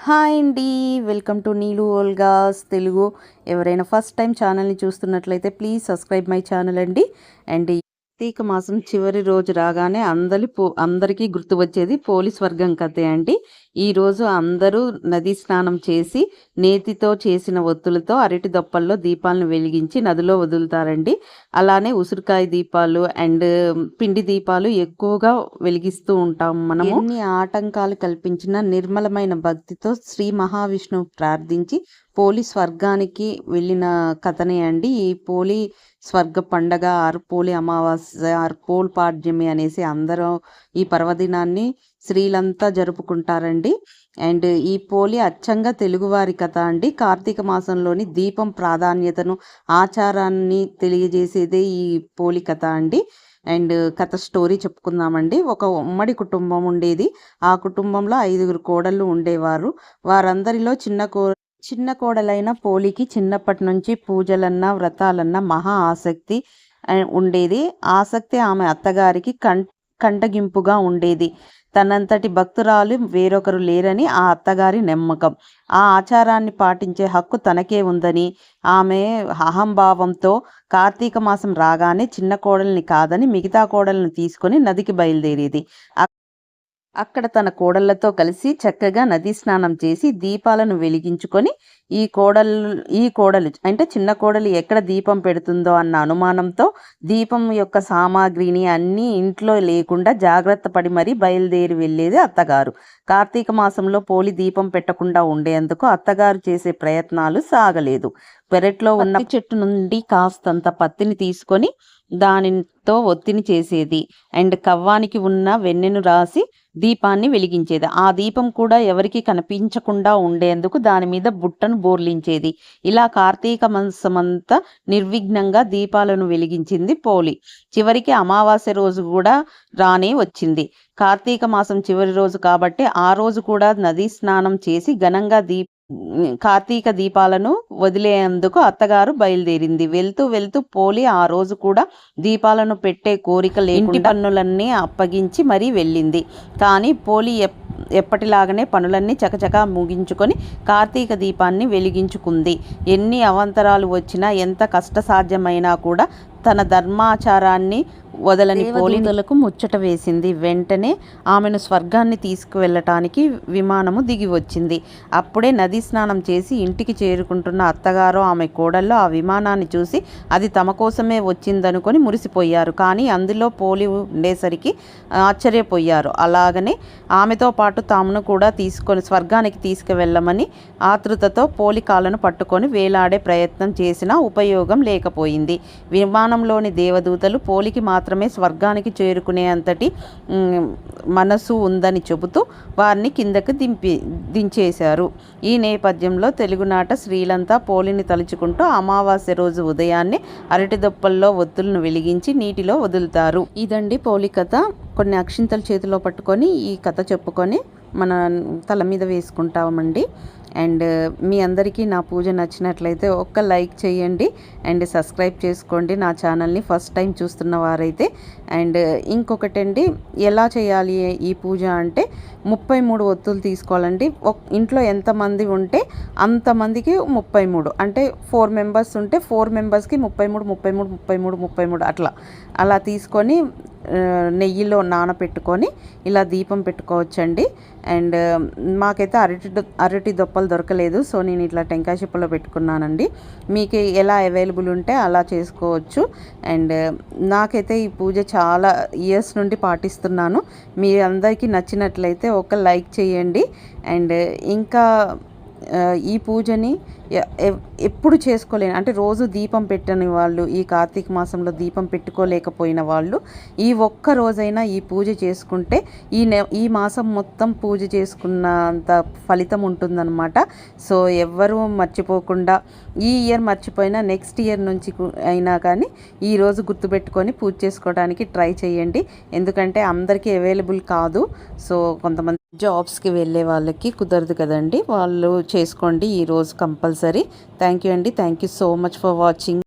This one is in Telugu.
హాయ్ అండి, welcome to Neelu Olga's Telugu. ఎవరైనా ఫస్ట్ టైం ఛానల్ని చూస్తున్నట్లయితే ప్లీజ్ సబ్స్క్రైబ్ మై ఛానల్ అండి. అండ్ కార్తీక మాసం చివరి రోజు రాగానే అందరికీ గుర్తు వచ్చేది పోలీస్ వర్గం కథే అండి. ఈరోజు అందరూ నదీ స్నానం చేసి నేతితో చేసిన ఒత్తులతో అరటి దొప్పల్లో దీపాలను వెలిగించి నదిలో వదులుతారండి. అలానే ఉసిరికాయ దీపాలు అండ్ పిండి దీపాలు ఎక్కువగా వెలిగిస్తూ ఉంటాం మనము. ఎన్ని ఆటంకాలు కల్పించిన నిర్మలమైన భక్తితో శ్రీ మహావిష్ణువు ప్రార్థించి పోలి స్వర్గానికి వెళ్ళిన కథనే అండి ఈ పోలి స్వర్గ పండగ. పోలి అమావాస్య, పోల్ పాడ్యమి అనేసి అందరూ ఈ పర్వదినాన్ని స్త్రీలంతా జరుపుకుంటారండి. అండ్ ఈ పోలి అచ్చంగా తెలుగువారి కథ అండి. కార్తీక మాసంలోని దీపం ప్రాధాన్యతను, ఆచారాన్ని తెలియజేసేదే ఈ పోలి కథ అండి. అండ్ కథ స్టోరీ చెప్పుకుందామండి. ఒక ఉమ్మడి కుటుంబం ఉండేది. ఆ కుటుంబంలో 5 కోడళ్ళు ఉండేవారు. వారందరిలో చిన్న కోడలైన పోలికి చిన్నప్పటి నుంచి పూజలన్నా వ్రతాలన్నా మహా ఆసక్తి ఉండేది. ఆసక్తి ఆమె అత్తగారికి కంటగింపుగా ఉండేది. తనంతటి భక్తురాలు వేరొకరు లేరని ఆ అత్తగారి నమ్మకం. ఆ ఆచారాన్ని పాటించే హక్కు తనకే ఉందని ఆమె అహంభావంతో కార్తీక మాసం రాగానే చిన్న కోడల్ని కాదని మిగతా కోడలను తీసుకొని నదికి బయలుదేరేది. అక్కడ తన కోడళ్లతో కలిసి చక్కగా నదీ స్నానం చేసి దీపాలను వెలిగించుకొని ఈ కోడలు అంటే చిన్న కోడలు ఎక్కడ దీపం పెడుతుందో అన్న అనుమానంతో దీపం యొక్క సామాగ్రిని అన్నీ ఇంట్లో లేకుండా జాగ్రత్త పడి మరీ బయలుదేరి వెళ్ళేది అత్తగారు. కార్తీక మాసంలో పోలి దీపం పెట్టకుండా ఉండేందుకు అత్తగారు చేసే ప్రయత్నాలు సాగలేదు. పెరట్లో ఉన్న చెట్టు నుండి కాస్తంత పత్తిని తీసుకొని దానితో ఒత్తిని చేసేది. అండ్ కవ్వానికి ఉన్న వెన్నెను రాసి దీపాన్ని వెలిగించేది. ఆ దీపం కూడా ఎవరికి కనిపించకుండా ఉండేందుకు దాని మీద బుట్టను బోర్లించేది. ఇలా కార్తీక మాసమంతా నిర్విఘ్నంగా దీపాలను వెలిగించింది పోలి. చివరికి అమావాస్య రోజు కూడా రానే వచ్చింది. కార్తీక మాసం చివరి రోజు కాబట్టి ఆ రోజు కూడా నదీ స్నానం చేసి ఘనంగా కార్తీక దీపాలను వదిలేందుకు అత్తగారు బయలుదేరింది. వెళ్తూ వెళ్తూ పోలి ఆ రోజు కూడా దీపాలను పెట్టే కోరిక లేకుండా పన్నులన్నీ అప్పగించి మరీ వెళ్ళింది. కానీ పోలి ఎప్పటిలాగానే పనులన్నీ చకచకా ముగించుకొని కార్తీక దీపాన్ని వెలిగించుకుంది. ఎన్ని అవాంతరాలు వచ్చినా, ఎంత కష్టసాధ్యమైనా కూడా తన ధర్మాచారాన్ని వదలని పోలినులకు ముచ్చట వేసింది. వెంటనే ఆమెను స్వర్గాన్ని తీసుకువెళ్ళటానికి విమానము దిగి వచ్చింది. అప్పుడే నదీ స్నానం చేసి ఇంటికి చేరుకుంటున్న అత్తగారు ఆమె కోడళ్ళు ఆ విమానాన్ని చూసి అది తమ కోసమే వచ్చిందనుకొని మురిసిపోయారు. కానీ అందులో పోలి ఉండేసరికి ఆశ్చర్యపోయారు. అలాగనే ఆమెతో పాటు తామును కూడా స్వర్గానికి తీసుకువెళ్ళమని ఆతృతతో పోలి కాళ్ళను పట్టుకొని వేలాడే ప్రయత్నం చేసినా ఉపయోగం లేకపోయింది. విమానంలోని దేవదూతలు పోలికి మాత్రమే స్వర్గానికి చేరుకునే అంతటి మనసు ఉందని చెబుతూ వారిని కిందకు దించేశారు. ఈ నేపథ్యంలో తెలుగునాట స్త్రీలంతా పోలిని తలుచుకుంటూ అమావాస్య రోజు ఉదయాన్నే అరటి దొప్పల్లో ఒత్తులను వెలిగించి నీటిలో వదులుతారు. ఇదండి పోలి కథ. కొన్ని అక్షింతలు చేతిలో పట్టుకొని ఈ కథ చెప్పుకొని మన తల మీద వేసుకుంటామండి. అండ్ మీ అందరికీ నా పూజ నచ్చినట్లయితే ఒక్క లైక్ చేయండి అండ్ సబ్స్క్రైబ్ చేసుకోండి నా ఛానల్ని ఫస్ట్ టైం చూస్తున్న వారైతే. అండ్ ఇంకొకటండి, ఎలా చేయాలి ఈ పూజ అంటే 33 ఒత్తులు తీసుకోవాలండి. ఇంట్లో ఎంతమంది ఉంటే అంతమందికి 33, అంటే 4 మెంబర్స్ ఉంటే 4 మెంబర్స్కి 33 అలా తీసుకొని నెయ్యిలో నానపెట్టుకొని ఇలా దీపం పెట్టుకోవచ్చండి. అండ్ మాకైతే అరటి దొప్పలు దొరకలేదు, సో నేను ఇట్లా టెంకాయ చిప్పలో పెట్టుకున్నానండి. మీకు ఎలా అవైలబుల్ ఉంటే అలా చేసుకోవచ్చు. అండ్ నాకైతే ఈ పూజ చాలా ఇయర్స్ నుండి పాటిస్తున్నాను. మీ అందరికీ నచ్చినట్లయితే ఒక లైక్ చేయండి. అండ్ ఇంకా ఈ పూజని ఎప్పుడు చేసుకోలేని, అంటే రోజు దీపం పెట్టని వాళ్ళు, ఈ కార్తీక మాసంలో దీపం పెట్టుకోలేకపోయిన వాళ్ళు ఈ ఒక్క రోజైనా ఈ పూజ చేసుకుంటే ఈ మాసం మొత్తం పూజ చేసుకున్నంత ఫలితం ఉంటుందన్నమాట. సో ఎవ్వరూ మర్చిపోకుండా, ఈ ఇయర్ మర్చిపోయినా నెక్స్ట్ ఇయర్ నుంచి అయినా కానీ ఈరోజు గుర్తుపెట్టుకొని పూజ చేసుకోవడానికి ట్రై చేయండి. ఎందుకంటే అందరికీ అవైలబుల్ కాదు. సో కొంతమంది జాబ్స్కి వెళ్ళే వాళ్ళకి కుదరదు కదండి, వాళ్ళు చేసుకోండి ఈరోజు కంపల్సరీ. థ్యాంక్ యూ అండి. Thank you so much for watching.